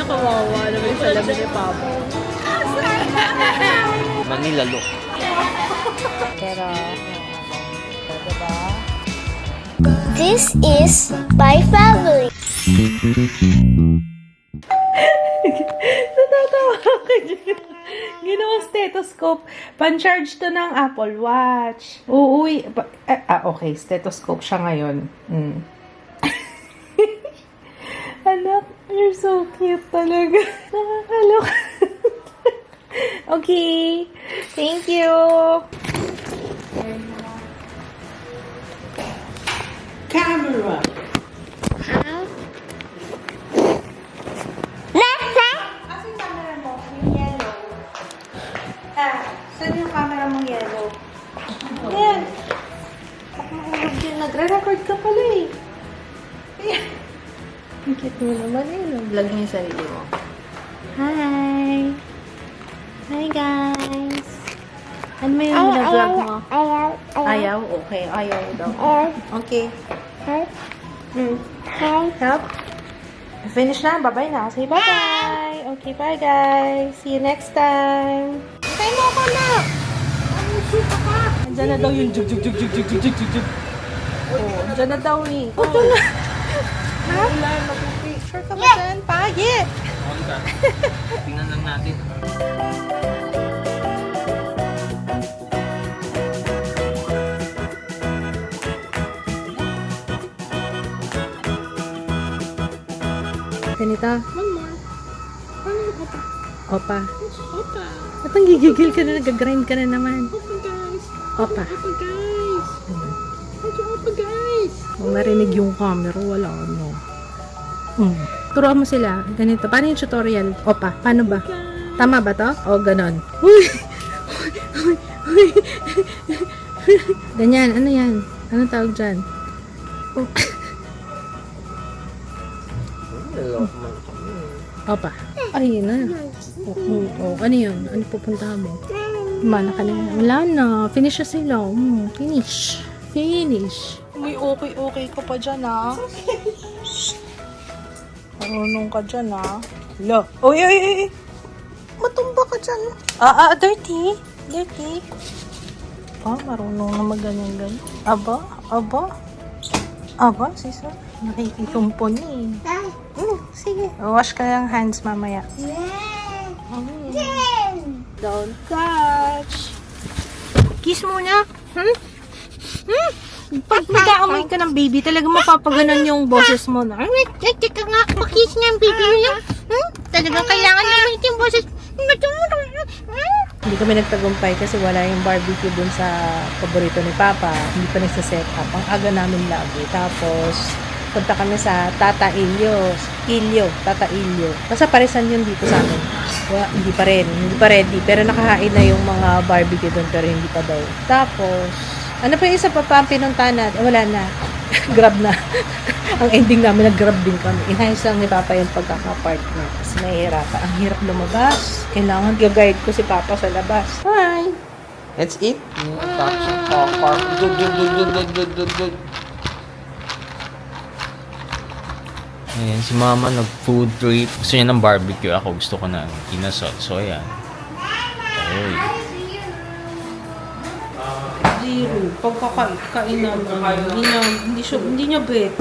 Kawawa naman yung salamin ni Papa. Manila look. Pero, diba? This is my family. Natatawa ako dyan. Ginawang stethoscope. Pan-charge to ng Apple Watch. Uuwi. Okay. Stethoscope siya ngayon. Anak, you're so cute talaga. Nakakaloka. Okay. Thank you. Camera. Asan yung camera mo? Yung yellow. Saan yung camera mong yellow? Ayan. Baka mahulog din. Nagre-record ka pala eh. Ayan. Ang cute mo naman eh. Vlog mo yung sarili mo. Hi! Hi guys! Ano mo yung vlog mo? Ayaw? Okay. Ayaw daw. Okay. Help? Finish na. Bye-bye na. Say bye-bye. Okay, bye guys. See you next time. Tayo mo ako na. Andyan na daw yung jug. Oh, andyan na daw eh. Oh, andyan na. Ha? Sure ka ba dyan? Pagit. Tingnan lang natin. Ganito. One more. Ano yung opa? Opa. Opa. Ba't ang gigigil ka na? Nag-grind ka na naman. Opa, guys. Opa. Opa, guys. Opa, opa, guys. Kung narinig yung camera, wala ano. Turuan mo sila. Ganito. Paano yung tutorial? Opa, paano ba? Tama ba to? O, ganon. Uy! Ganyan. Ano yan? Anong tawag dyan? Oh. Opa. Ay, yun na. Ano yun? Ano pupuntahan mo? Mana ka na. Wala na. Finish na sila. Finish. May okay ka pa dyan, ha? Marunong ka dyan, ha? Lo. Oy! Matumba ka dyan. Dirty. Marunong na maganyan-ganyan. Aba, sisa. Nakikitumpo ni. Sige. Wash ka yung hands mamaya. Don't touch. Kiss muna. Pag nag-aamoy ka ng baby, talaga mapapaganon yung boses mo na. Teka nga, pakiss nga yung baby nyo. Talagang kailangan naman yung boses. Hindi kami nagtagumpay kasi wala yung barbecue dun sa paborito ni Papa. Hindi pa nagsaset up. Ang aga namin lagi. Tapos, punta kami sa Tata Ilyo. Basta parisan yun dito sa amin. Well, hindi pa ready. Pero nakahain na yung mga barbecue doon pero hindi pa daw. Tapos, ano pa yung isa pa ang pinuntahan natin? Wala na. Grab na. Ang ending namin, nag-grab din kami. Inayos lang ni Papa yung pagkakapartner. Kasi nahihirapan. Ang hirap lumabas. Kailangan i-guide ko si Papa sa labas. Hi! Let's eat. Ayan, si Mama nag-food trip. Gusto niya ng barbecue. Ako gusto ko ng inasal. So, ayan. Oy. Zero. Pagkakainan hindi niya bet.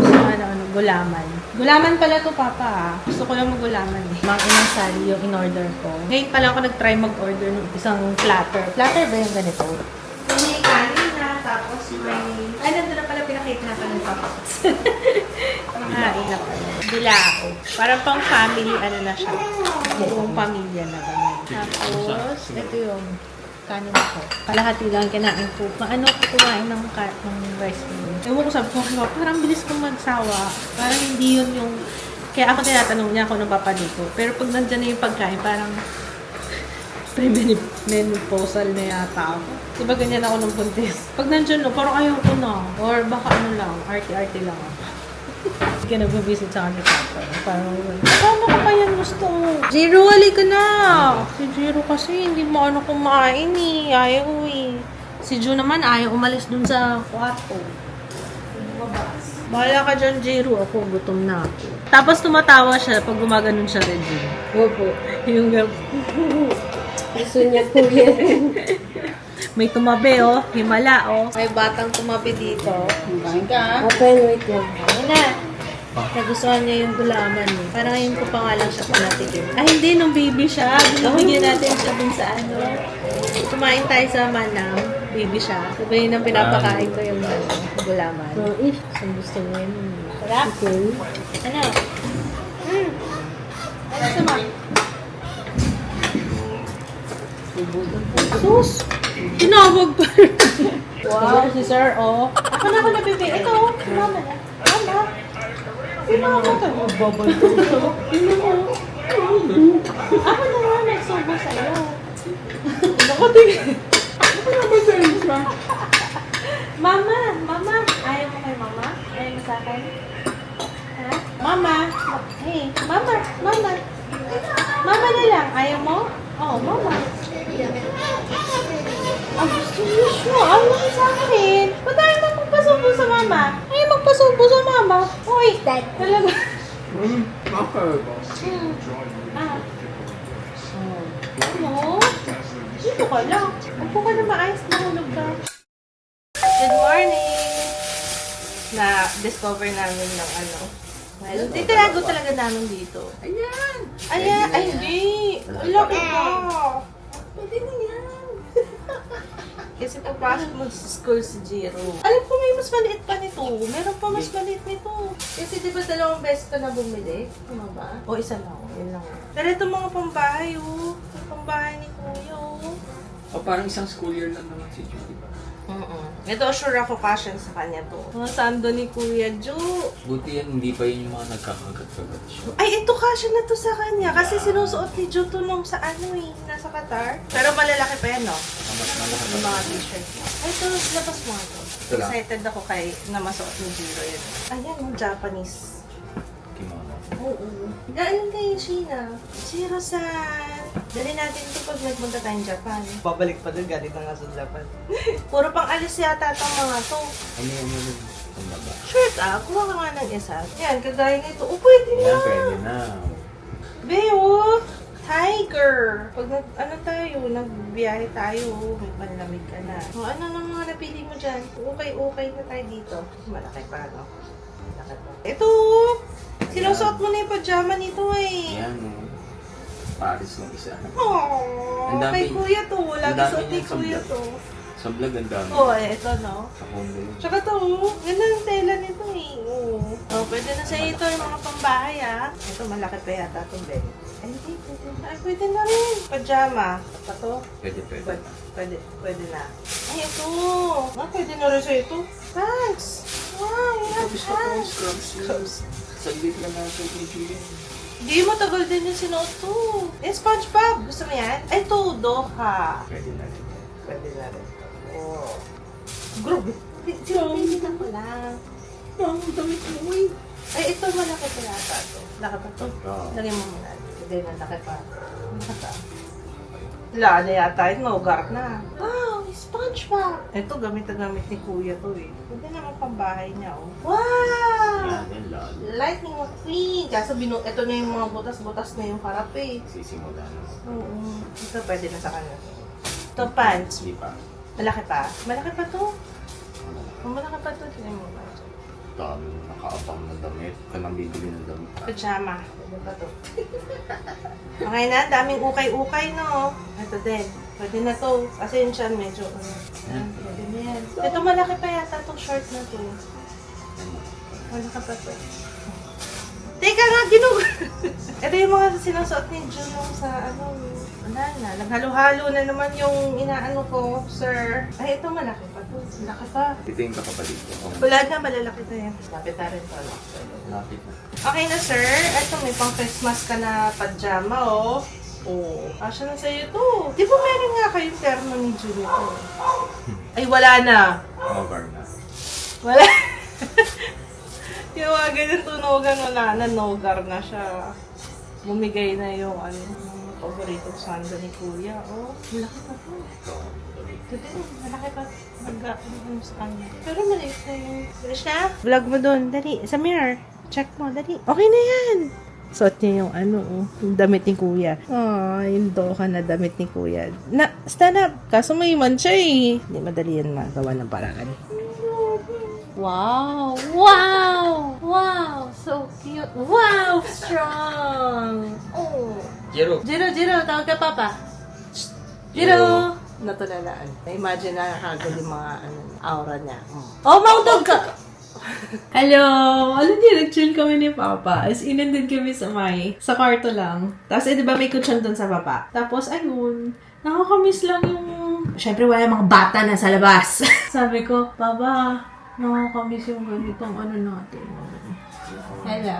Gulaman. Gulaman pala to, Papa. Gusto ko lang mag-gulaman eh. Mang inasal yung in-order ko. Ngayon pala ako nag-try mag-order ng isang platter. Platter ba yung ganito? May kanin na, tapos may... Ay, nandun na pala pinakita na ng Papa. Makain na pala. Bilao. Parang pang family, ano na siya. Buong pamilya na ganyan. Tapos, ito yung kanin ko. Kalahati lang kinain ko. Paano ko kumain ng rice meal? Ewan ko, sabi ko, parang bilis kong magsawa. Parang hindi yun yung... Kaya ako tinatanong niya kung napapaliko. Pero pag nandyan na yung pagkain, parang pre-menopausal na yata ako. Diba ganyan ako nung buntis? Pag nandyan, parang ayaw ko na. Or baka ano lang, arty-arty lang ako. Hindi ka nag-visit sa akin Papa. Parang, paano ko pa yan gusto? Zero, wali ka na! Si Zero kasi hindi mo ano kumain eh. Ayaw eh. Si Ju naman ayaw umalis dun sa kwarto. Lumabas. Bahala ka dyan, Jero. Ako, gutom na ako. Tapos tumatawa siya pag gumaganon siya, Regine. Opo. Yung Gusto niya po yan. may tumabi, oh. Himala, oh. May batang tumabi dito. Kain ka. Open, wait lang. Ayun na. Nagustuhan niya yung gulaman, eh. Parang ngayon ko pa nga lang siya panatikim. Ay, hindi. Nung baby siya. Binibigyan natin siya dun sa ano. Kumain tayo sa Manam. Baby siya. Sabi yun ang pinapakain ko yung gulaman. Ish. Gusto gusto mo yun. Sarap. Okay. Ano? Ano sama? Sus! Tinawag pa rin. Wow. Si Sir, oh. Ako na ako nabibi. Ito, oh. Mama na. Mama. Sino ako ito? Magbabay ko ito. Sino mo? Ako na nga nagsubo sa'yo. Nakatingin. Ako na ba sa'yo siya? Mama! Mama! Ayaw mo kay mama? Ayaw mo sa akin? Ha? Mama! Hey! Mama! Mama! Mama na lang. Ayaw mo? Oh, mama. Ang gusto niyo siya. Ayaw mo sa akin. Ba't ayaw mo magpasubo sa mama? Ayaw magpasubo sa mama. Uy! Talaga. Ah. Ano? Dito ka lang. Upo ka na maayos. Mahulog ka. Good morning! Na-discover namin ng ano. Well, titirago talaga namin dito. Ayan! Ayan! Ay, hindi! Wala ka pa! Pwede na yan! Kasi papasok mo sa school si Jiro. Alam ko may mas maliit pa nito. Meron pa mas maliit nito. Kasi di ba 2 beses ka na bumili? Tama ba? O isa lang. Yun lang. Pero itong mga pambahay, oh. Yung pambahay ni Kuya, oh. O parang isang school year lang naman si Judy ba? Ito, sure ako passion sa kanya to. Mga sando ni Kuya Ju. Buti yan, hindi pa yun yung mga nagkakagat-kagat siya. Ay, ito kasya na to sa kanya. Kasi sinusuot ni Ju to nung sa ano eh, nasa Qatar. Pero malalaki pa yan, no? Mas malaki Yung pa. mga t-shirt niya. Ay, ito, labas mo ito. Ito lang. Excited ako kay na masuot ni Jiro yun. Ayan, yung Japanese. Kimono. Oo. Galing kayo, Sheena. Jiro-san. Dali natin ito pag nagpunta tayong Japan. Babalik pa din, galit na nga sa Japan. Puro pang alis yata itong mga to. Ano yung ano yung pambaga? Shirt kuha ka nga ng isa. Yan, kagaya nito. Oh, pwede na. Yan, pwede na. Beo! Tiger! Pag ano tayo, nagbiyahe tayo, may panlamig ka na. O, ano nang mga napili mo dyan? Okay na tayo dito. Malaki pa, no? Malaki pa. Ito! Sinusuot mo na yung pajama nito eh. Yan, o. Paris ng isa. Aww, Ang dami- kay kuya to. ang Lagi dami suot ni niyan sa kuya vlog. to. Sa vlog, ang dami. Oo, ito no. Sa condo yun. Tsaka to, ganda ang tela nito eh. Oo. Oh, pwede na sa ito yung mga pambahay ah. Ito malaki pa yata itong bed. Ay, hindi, pwede na. Ay, pwede na rin. Pajama. Ito to. Pwede. Pwede na. Ay, ito. Pwede na rin sa ito. Thanks. Wow, you have Gusto ko yung pants. scrubs. Saglit lang na sa Judy. Hindi, matagal din yung sinuot to. Eh, SpongeBob. Gusto mo yan? Ay, ito, Doha. Pwede na rin. Pwede na rin. Oh. Grabe. Sinipilitan ko lang. Ang damit mo eh. Ay, ito malaki pa yata to. Laki pa to. Oo. Lagyan mo muna. Hindi na, laki pa. Laki pa. Wala na yata. Nogar na. Wow, SpongeBob. Ito, gamit na gamit ni Kuya to eh. Pwede naman pambahay niya oh. Wow! Yan, lalo. Lightning McQueen. Kaso ito na yung mga butas-butas na yung harap eh. Sisimula na. Oo. Ito pwede na sa kanya. Ito pants. Hindi pa. Malaki pa? Malaki pa to? Oh, malaki pa to. Tignan mo ba? Dami nakaabang na damit. Ka nang bibili ng damit. Pajama. Pwede pa to. Okay na, daming ukay-ukay, no? Ito din. Pwede na to. Kasi yun siya medyo, pwede na yan. Ito malaki pa yata itong short na to. Malaki pa to. Teka nga, ito yung mga sinusuot ni Juno sa wala na. Naghalo-halo na naman yung inaano ko, sir. Ay, ito malaki pa to. Malaki pa. Ito yung kakapalit ko. Wala na, malalaki na yan. Lapit na rin to. Lapit na. Okay na, sir. Ito, may pang Christmas ka na pajama, oh. Oh, kasya na sa'yo to. Di ba meron nga kayong terno ni Julie to? Ay, wala na. Over na. Wala. Yung mga ganyan tunugan, wala na. Nogar na siya. Bumigay na yung ano. paborito sando ni Kuya. Oh, malaki pa to. Totoo, malaki pa. Mag-ano sa kanya. Pero maliit na yung... Bilis na? Vlog mo doon. Dali. Sa mirror. Check mo. Dali. Okay na yan. Suot niya yung yung damit ni Kuya. Yung doka na damit ni Kuya. Na, stand up. Kaso may iman siya eh. Hindi madali yan magawa ng paraan. Wow! Wow! Wow! So cute! Wow! Strong! Oh! Jiro. Jiro! Tawag ka, Papa. Jiro! Natulalaan. Na-imagine na nakagod yung mga aura niya. Oh, mautog ka! Hello! Alam niyo, nag-chill kami ni Papa. As in, nandun kami sa kwarto lang. Tapos, di ba may kutsyon dun sa baba? Tapos, ayun, nakakamiss lang yung... Siyempre, wala yung mga bata na sa labas. Sabi ko, Papa, nakakamiss yung ganitong natin. Hello.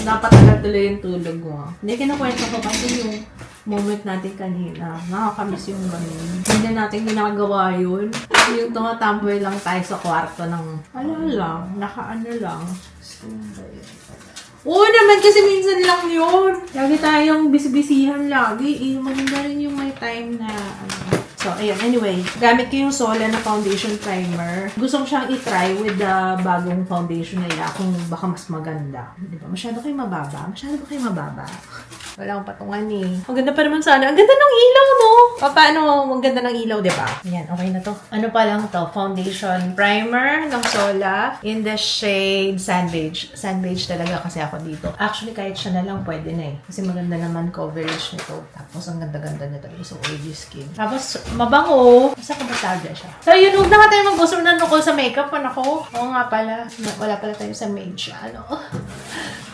Napatagal tuloy yung tulog ko. Hindi, kinakwento ko kasi yung moment natin kanina. Nakakamiss yung ganun. Hindi natin ginagawa yun. Yung tumatamboy lang tayo sa kwarto ng, nakaano lang. Oo naman, kasi minsan lang yun. Lagi tayong bisibisihan lagi. Maganda rin yung may time na, So, ayun. Anyway, gamit ko yung Sola na foundation primer. Gusto ko siyang i-try with the bagong foundation nila kung baka mas maganda. Di ba? Masyado kayo mababa. Wala akong patungan eh. Ang ganda pa naman sana. Ang ganda ng ilaw, no? Paano? Ang ganda ng ilaw, di ba? Ayan, okay na to. Ano pa lang to? Foundation primer ng Sola in the shade Sandbeige. Sandbeige talaga kasi ako dito. Actually, kahit siya na lang pwede na eh. Kasi maganda naman coverage nito. Tapos, ang ganda-ganda na talaga sa oily skin. Tapos, mabango. Basta kabatagya siya. So, yun. Huwag na nga tayo mag-gusto na nukol sa makeup. Ako. Oo nga pala. Wala pala tayo sa mage.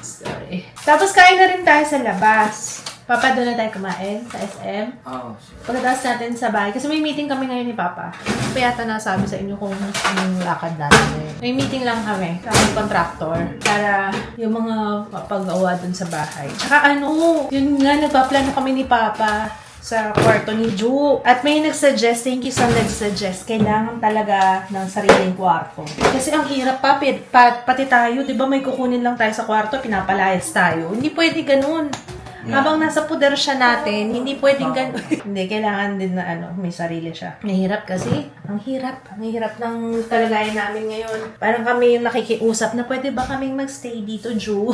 Sorry. Tapos, kain na rin tayo sa labas. Papa, doon na tayo kumain sa SM. Pagkatapos natin sa bahay. Kasi may meeting kami ngayon ni Papa. Kaya yata nasabi sa inyo kung anong lakad natin ngayon. May meeting lang kami sa aming contractor para yung mga pag-gawa doon sa bahay. Tsaka yun nga, nagpaplano kami ni Papa sa kwarto ni Ju. At may nagsuggest, thank you sa nagsuggest, kailangan talaga ng sariling kwarto. Kasi ang hirap pati tayo, di ba may kukunin lang tayo sa kwarto, pinapalayas tayo. Hindi pwede ganun. Habang nasa poder siya natin, hindi pwedeng ganun. Hindi, kailangan din na may sarili siya. Mahirap kasi. Ang hirap. Ang hirap ng kalagayan namin ngayon. Parang kami yung nakikiusap na pwede ba kaming magstay dito, Ju?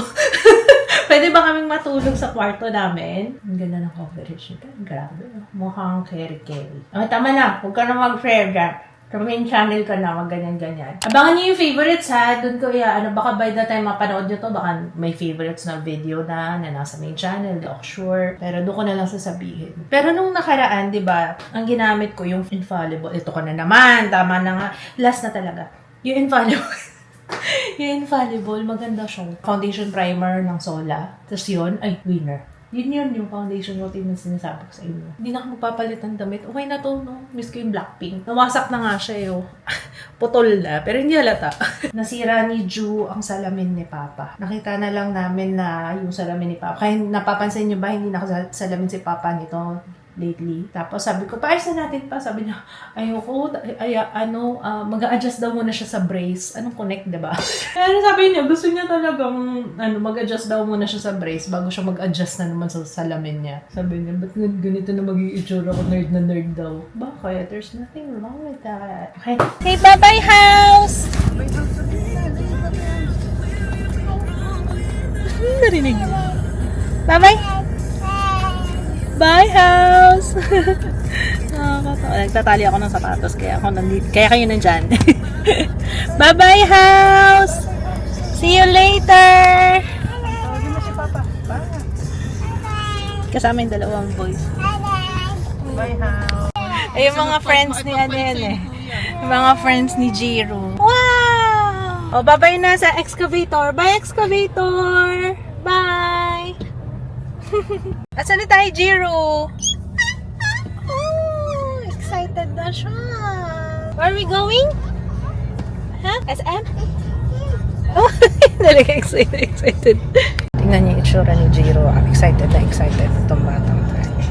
Pwede ba kaming matulog sa kwarto namin? Ang ganda ng coverage nito. Grabe. Mukhang carry. Tama na. Huwag ka na mag-share dyan. Sa main channel ka na, mag ganyan-ganyan. Abangan niyo yung favorites ha. Doon ko baka by the time mapanood nyo to, baka may favorites na video na nasa main channel, di ako sure. Pero doon ko na lang sasabihin. Pero nung nakaraan, di ba, ang ginamit ko yung Infallible. Ito ko na naman. Tama na nga. Last na talaga. Yung Infallible. Yung Infallible, maganda siya. Foundation primer ng Sola. Tapos yun, winner. Yun yung foundation routine na sinasabi ko sa inyo. Hindi na ako magpapalit ng damit. Okay na to, no? Miss ko yung Blackpink. Nawasak na nga siya, Putol na. Pero hindi halata. Nasira ni Ju ang salamin ni Papa. Nakita na lang namin na yung salamin ni Papa. Kaya napapansin niyo ba, hindi nakasalamin si Papa nito lately. Tapos sabi ko, paayos na natin pa. Sabi niya, ayoko, mag-a-adjust daw muna siya sa brace. Anong connect, diba? Kaya sabi niya, gusto niya talagang, mag-adjust daw muna siya sa brace bago siya mag-adjust na naman sa salamin niya. Sabi niya, ba't ganito na magiging itsura ko, nerd na nerd daw? Bakit? There's nothing wrong with that. Okay. Hey, bye-bye house! Narinig niya. Bye-bye! Bye, house! Nakakatawa. Nagtatali ako ng sapatos, kaya kayo nandyan. Bye-bye, house! See you later! Tawagin mo si Papa. Bye! Kasama yung dalawang boys. Bye, house! Ay, yung mga friends ni Yung mga friends ni Jiro. Wow! Bye-bye na sa excavator. Bye, excavator! Bye! Asan na tayo, Jiro? Oh, excited na siya. Where are we going? Huh? SM? Oh, talaga excited. Tingnan niyo yung itsura ni Jiro. Excited na excited itong batang.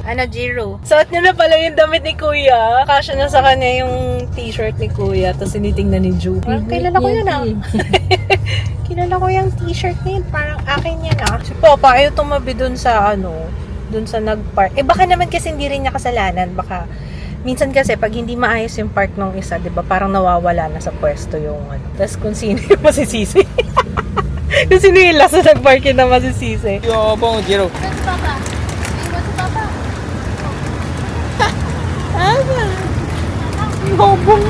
Ano, Jiro? Suot niya na pala yung damit ni Kuya. Kasya na sa kanya yung t-shirt ni Kuya. Tapos sinitingnan ni Ju. Kilala ko yun Kilala ko yung t-shirt na yun. Parang akin yan Si Papa ayaw tumabi dun sa dun sa nag-park. Baka naman kasi hindi rin niya kasalanan. Baka, minsan kasi pag hindi maayos yung park ng isa, di ba, parang nawawala na sa pwesto yung ano. Tapos kung sino yung masisisi. Kung sino yung last na nag-park yun na masisisi. Yabang, Jiro. Bobong.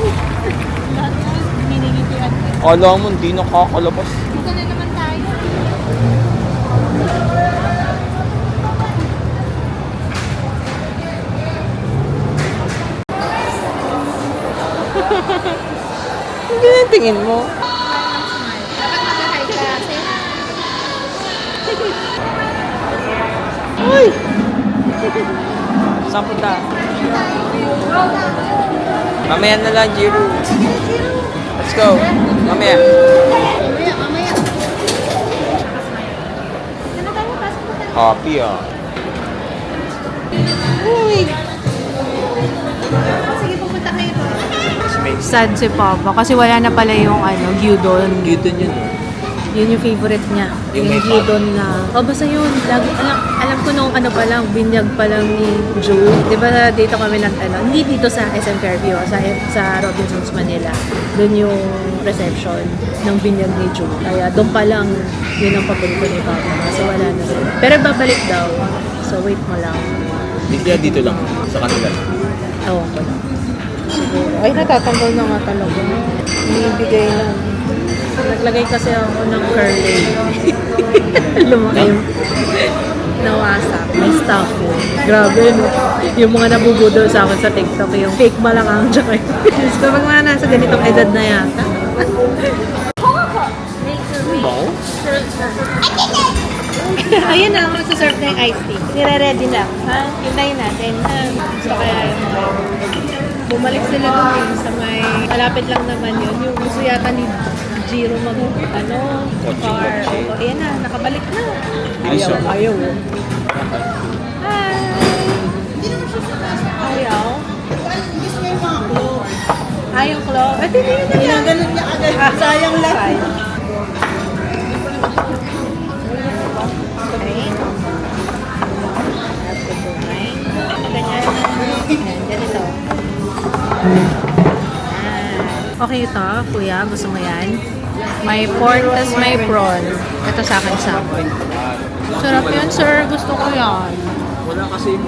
Kala mo, hindi nakakalabas. Dito na naman tayo. Hindi na tingin mo. Dapat mag-hi ka kasi. Uy! Saan punta? Mamaya na lang, Jiro. Let's go. Mamaya. Mamaya. Ano tayo? Pasok po tayo. Happy ah. Uy! Sige, pupunta kayo doon. Sad si Papa kasi wala na pala yung gyudon. Cute yun. Yun yung favorite niya. Yung Yung may gyudon na. Basta yun. Alam ko nung pa lang, binyag pa lang ni Joe. Di ba dito kami hindi dito sa SM Fairview, sa Robinsons Manila. Doon yung reception ng binyag ni Joe. Kaya doon pa lang, yun ang paborito ni Papa. So wala na rin. Pero babalik daw. So wait mo lang. Dito lang, sa kanila. Ewan ko lang. Siguro. Ay, natatanggal na nga talaga. Inibigay lang. Naglagay kasi ako ng curly. Lumaki yung nawasak. May stuff yun. Grabe, no? Yung mga nabubudol sa akin sa TikTok, yung fake malakang tsaka yung Diyos ko, pag mga nasa ganitong edad na yata. Ayun na, magsaserve na yung iced tea. Nire-ready na. Ha? Hintayin natin. So, kaya bumalik sila doon sa may, malapit lang naman yun. Yung gusto yata ni Jiro car. O, ayan na, nakabalik na. Ayaw. Ayaw. Hi! Ayaw. Ayaw, Klo. Ito na yun. Ginaganon niya agad. Sayang lang. Okay. Ganyan. Ganito. Okay ito, kuya. Gusto mo yan? May pork, tas may prawn. Ito sa akin salmon. Sarap yun, sir. Gusto ko yan. Wala kasi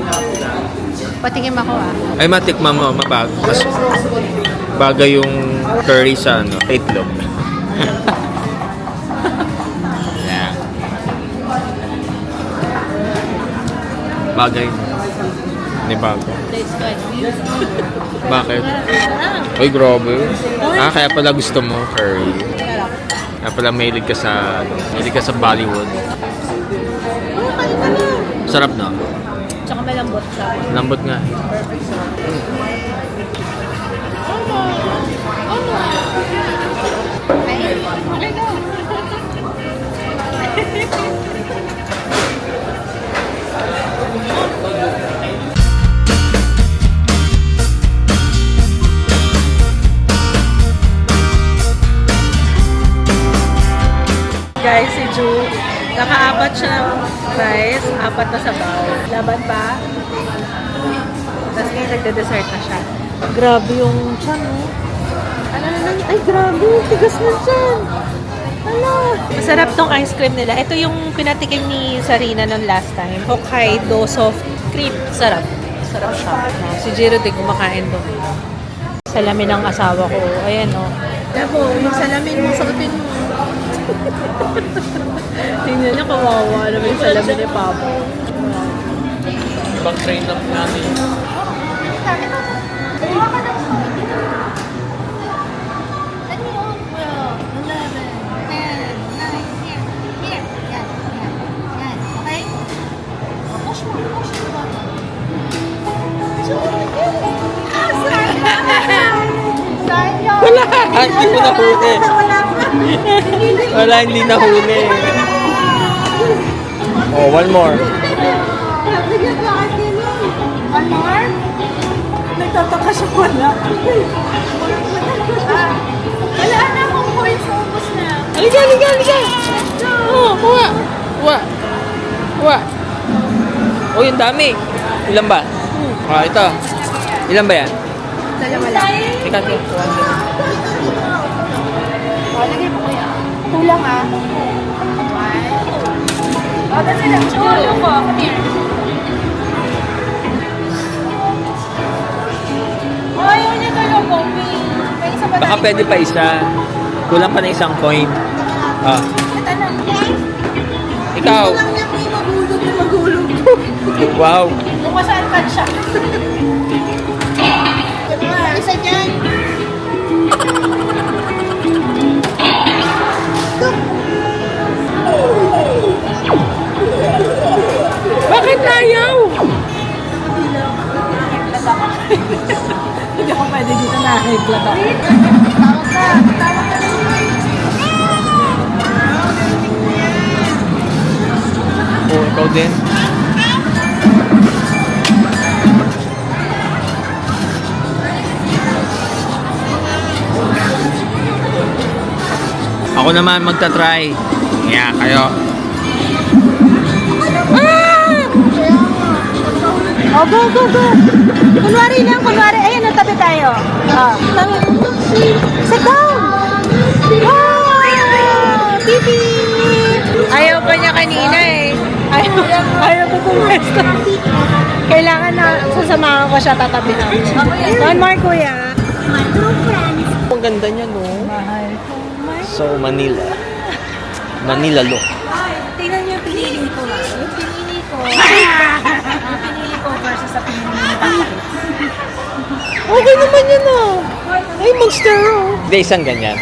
Patikim ako Ay, matikman mo, mas bagay yung curry sa itlog. Yeah. Bagay. Hindi bago. Tastes good. Bakit? Uy, grabe. Kaya pala gusto mo curry. Kaya pala mahilig ka sa Bollywood. Sarap na. Tsaka malambot siya. Lambot nga. Guys, si Ju, nakaapat siya ng rice, 4 na sabaw. Laban pa. Tapos ngayon nagde-dessert na siya. Grabe yung tiyan, oh. Ay, grabe. Tigas na tiyan. Masarap tong ice cream nila. Ito yung pinatikim ni Sarina nung last time. Hokkaido soft cream. Sarap. Sarap siya. Si Jiro din kumakain doon. Salamin ng asawa ko. Ayan, oh. Dabo, yung salamin mo, sagutin mo. Tingnan niya, kawawa naman yung salamin ni Papa. Ibang train up namin. Wala! Hindi mo nahuli. Wala, hindi nahuli. Oh, one more. One more? Nagtataka siya wala. Wala na akong points. Ubus na. Halika, halika, halika! Oh, kuha! Kuha! Kuha! Uy, ang dami. Ilan ba? Ah, ito. Ilan ba yan? Dalawa lang. Ika, ito. Lagay mo kuya. Kulang ah. Dali lang. Kulang ko. Ayaw niya talaga, May isa pa Baka pwede pa isa. Kulang pa na isang coin. Ah. Ito na. Ikaw. Magulog. Wow. Kung masaan ka siya. Isa dyan. Bakit ayaw? Hindi ako pwede dito na high blood ako. Tawag ka. Tawag ka. Oh, ikaw din. Ako naman magta-try. Yeah, kayo. Oh, go, go, go. Kunwari lang, kunwari. Ayan, natabi tayo. Tabi. Sit down. Wow! Pipi! Ayaw pa niya kanina eh. Ayaw ko pumesto. Kailangan na sasamahan ko siya, tatabihan. One more, kuya. Ang ganda niya, no? Mahal ko, mahal. So, Manila. Manila look. Tingnan niyo yung pinili ko nga. Yung pinili ko. Yung pinili ko versus sa pinili ni Papa. Okay naman yan, ah. Ay, monster, oh. Hindi, isang ganyan.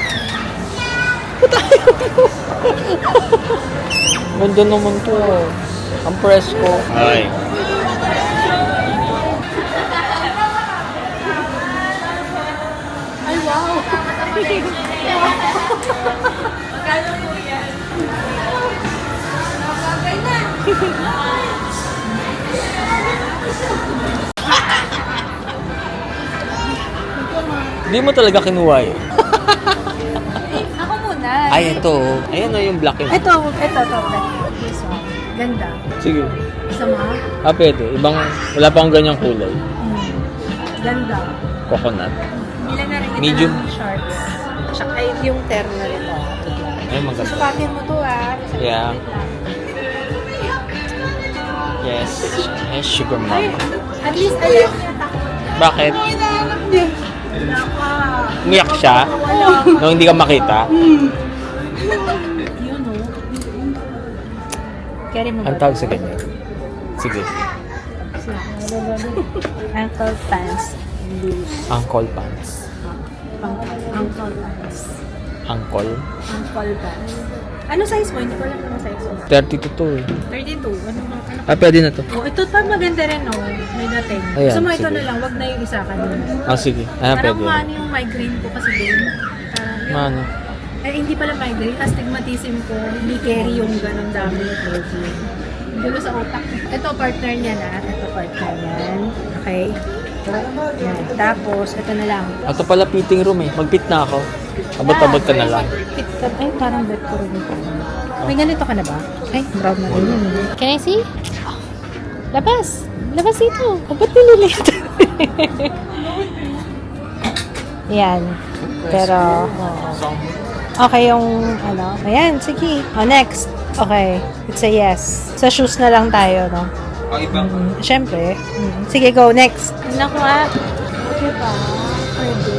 Ganda naman to, oh. Ang presko. Ay. Ay, wow. Hindi mo talaga kinuha eh. Ako muna. Ay, ito. Ayan na yung black and Ito. This one. Ganda. Sige. Isa mo? Ah, pwede. Ibang, wala pa akong ganyang kulay. Ganda. Coconut. Ilan na rin ito Medium. ng shorts. Tsaka yung terno nito. Ay, maganda. Sukatin mo to ah. Yeah. Yes. Yes, sugar mama. At least alam niya Bakit? Umiyak siya? Nung hindi ka makita? Yun, no? Carry mo ba? Ang tawag sa ganyan. Sige. Ankle pants. Loose. Ankle pants. Ankle pants. Ankle? Ankle pants. Ano size mo? Hindi ko alam ano size mo. 32 to eh. 32. Ano ba? Ano? Ah, pwede na to. Oh, ito pa maganda rin, no? May dating. Ayan, Gusto mo ito sige. na lang, wag na yung isa kanina. Ah, sige. Ah, Parang pwede. maano yung migraine ko kasi din. Mano? Eh, hindi pala migraine. Astigmatism ko. Hindi carry yung ganun dami yung protein. Gulo sa utak. Ito partner niya na. Ito partner niyan. Okay? Yan. Tapos, ito na lang. Ito pala fitting room eh. Mag-fit na ako. Abot-abot ka na lang. Fit ka. Ay, parang bet ko rin ito. May ganito ka na ba? Ay, brown na rin yun. Can I see? Labas! Labas dito! O, ba't nililit? Yan. Pero, okay yung, ano, ayan, sige. O, next. Okay. It's a yes. Sa shoes na lang tayo, no? Ang ibang. Siyempre. Sige, go. Next. Naku, diba? Pwede.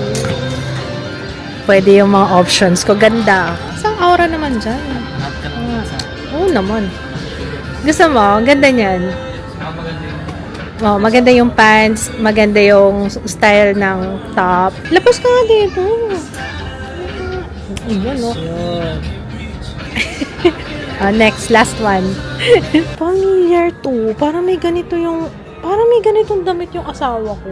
Pwede yung mga options ko. Ganda. Isang aura naman dyan. Oo naman. Gusto mo? Ang ganda niyan. Oh, maganda yung pants, maganda yung style ng top. Lapos ka nga dito. Ayan, no? Next, last one. Familiar to. Parang may ganitong damit yung asawa ko.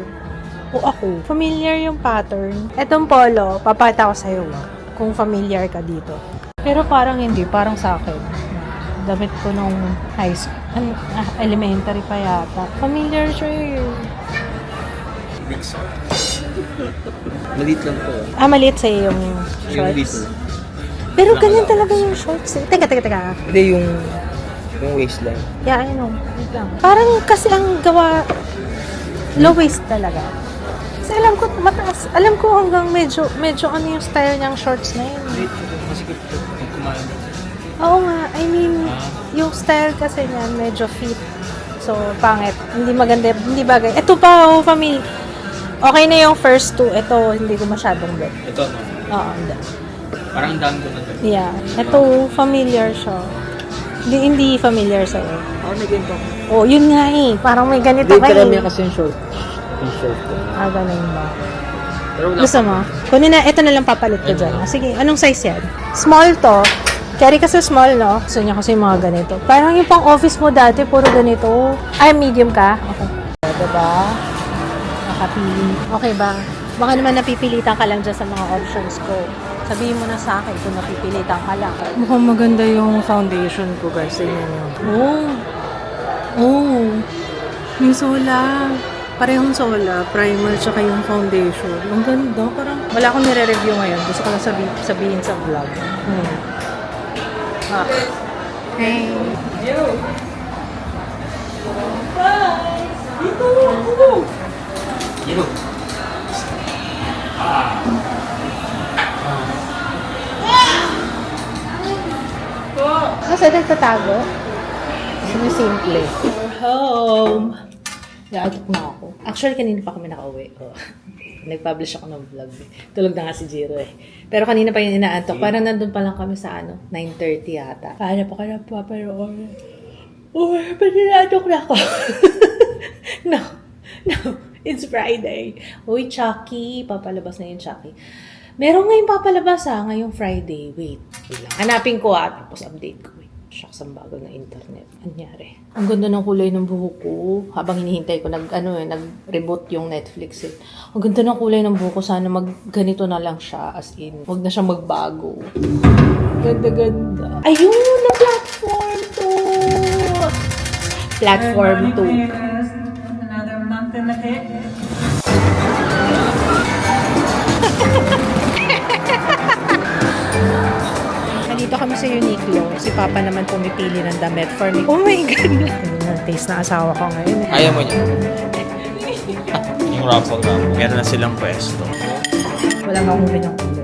O ako. Familiar yung pattern. Etong polo, papata ko sa'yo kung familiar ka dito. Pero parang hindi. Parang sa akin. Damit ko nung high school. Elementary pa yata. Familiar siya eh. Maliit lang to. Maliit sa'yo yung shorts. Pero ganyan talaga yung shorts eh. Teka. Hindi yung Yung waistline. Yeah, I know. Wait lang. Parang kasi ang gawa, low waist talaga. Kasi alam ko mataas. Alam ko hanggang medyo ano yung style niyang shorts na yun. Masikip ko. Kumain. Oo nga, I mean, yung style kasi niyan medyo fit. So, pangit. Hindi maganda, hindi bagay. Ito pa, oh, family. Okay na yung first two. Ito, hindi ko masyadong bet. Ito, no? Oo, hindi. Parang dami ko na to. Yeah. Ito, familiar siya. Hindi familiar sa'yo. Ako may ganito. Oh, yun nga eh. Parang may ganito Hindi, kayo. karamihan kasi yung short. Yung short ko. Ganun ba? Pero wala Gusto mo? Kunin na, ito na lang papalit ko dyan. Sige, anong size yan? Small to. Carry kasi small, no? Gusto niya kasi yung mga ganito. Parang yung pang office mo dati, puro ganito. Ay, medium ka? Okay. Diba? Nakapili. Okay ba? Baka naman napipilitan ka lang dyan sa mga options ko. Sabihin mo na sa akin kung napipilitan ka lang. Mukhang maganda yung foundation ko, guys. Tingnan nyo. Oh, yung sola. Parehong sola, primer, tsaka yung foundation. Ang ganda. Parang wala akong nire-review ngayon. Gusto ko lang sabihin sa vlog. Hey. Kasi nagtatago. Sinisimple. We're home. Gagot na ako. Actually, kanina pa kami nakauwi. Oh. Nag-publish ako ng vlog. Tulog na nga si Jiro eh. Pero kanina pa yung inaantok. Parang nandun pa lang kami sa 9:30 yata. Paano pa ka na pa, pero pero inaantok na ako. No. It's Friday. Uy, Chucky. Papalabas na yung Chucky. Meron ngayong papalabas ngayong Friday. Wait lang. Hanapin ko tapos update ko. Shucks, ang bago na internet. Anyari. Ang ganda ng kulay ng buhok ko. Habang hinihintay ko, nag-reboot yung Netflix eh. Ang ganda ng kulay ng buhok ko. Sana ganito na lang siya. As in, huwag na siyang magbago. Ganda. Ayun! Na platform 2! Platform 2. Another month in the pit. Nandito kami sa Uniqlo. Si Papa naman pumipili ng damit for me. Oh my God! Taste na asawa ko ngayon. Ayaw mo niya. Yung raffle. Meron na silang pwesto. Walang mahuli ng kulay.